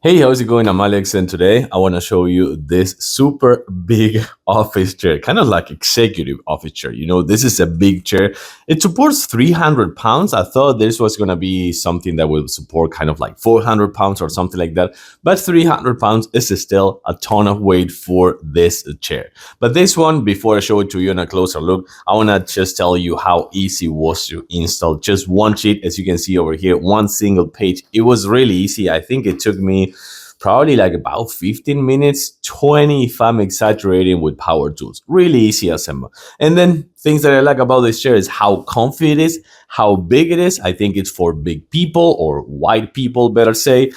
Hey, how's it going? I'm Alex, and today I want to show you this super big office chair, kind of like executive office chair. This is a big chair. It supports 300 pounds. I thought this was going to be something that would support kind of like 400 pounds or something like that, but 300 pounds is still a ton of weight for this chair. But this one, before I show it to you in a closer look, I want to just tell you how easy it was to install. Just one sheet, as you can see over here, one single page. It was really easy. I think it took me probably like about 15 minutes, 20 if I'm exaggerating with power tools. Really easy assemble. And then things that I like about this chair is how comfy it is, how big it is. I think it's for big people or wide people, better say.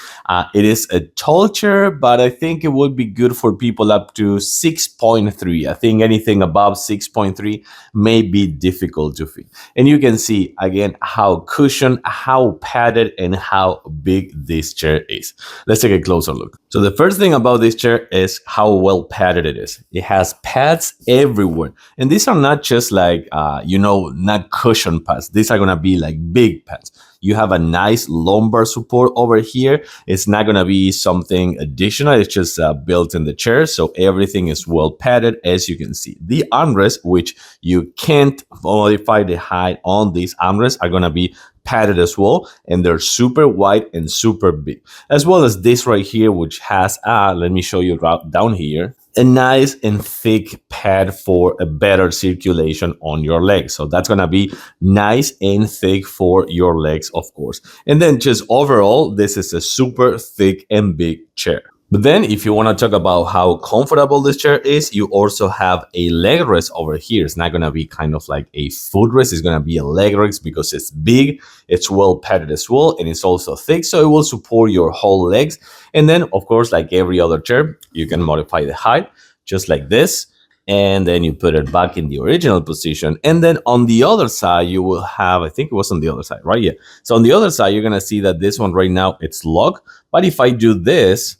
It is a tall chair, but I think it would be good for people up to 6.3. I think anything above 6.3 may be difficult to fit. And you can see again how cushioned, how padded, and how big this chair is. Let's take a closer look. So the first thing about this chair is how well padded it is. It has pads everywhere. And these are not just like, not cushion pads. These are going to be like big pads. You have a nice lumbar support over here. It's not going to be something additional. It's just built in the chair. So everything is well padded, as you can see. The armrests, which you can't modify the height on these armrests, are going to be padded as well, and they're super wide and super big, as well as this right here, which has let me show you down here, a nice and thick pad for a better circulation on your legs. So that's gonna be nice and thick for your legs, of course. And then just overall, this is a super thick and big chair. But then if you want to talk about how comfortable this chair is, you also have a leg rest over here. It's not going to be kind of like a footrest. It's going to be a leg rest because it's big, it's well padded as well, and it's also thick, so it will support your whole legs. And then, of course, like every other chair, you can modify the height just like this. And then you put it back in the original position. And then on the other side, you will have, I think it was on the other side, right? Yeah. So on the other side, you're going to see that this one right now, it's locked. But if I do this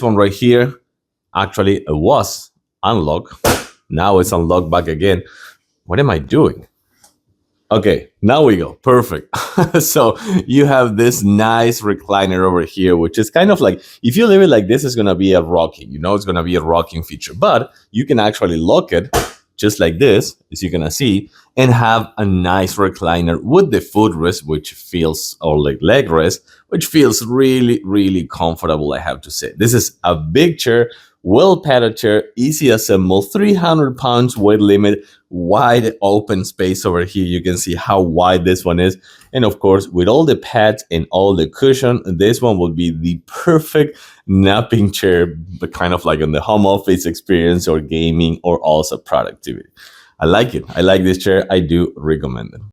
one right here, actually it was unlocked. Now it's unlocked back again. What am I doing? Okay, now we go. Perfect. So you have this nice recliner over here, which is kind of like, if you leave it like this, it's going to be a rocking, it's going to be a rocking feature, but you can actually lock it just like this, as you're going to see, and have a nice recliner with the footrest, which feels, or like leg rest, which feels really, really comfortable, I have to say. This is a big chair, well padded chair, easy assemble, 300 pounds weight limit, wide open space over here. You can see how wide this one is. And of course, with all the pads and all the cushion, this one will be the perfect napping chair, but kind of like in the home office experience or gaming or also productivity. I like it. I like this chair. I do recommend it.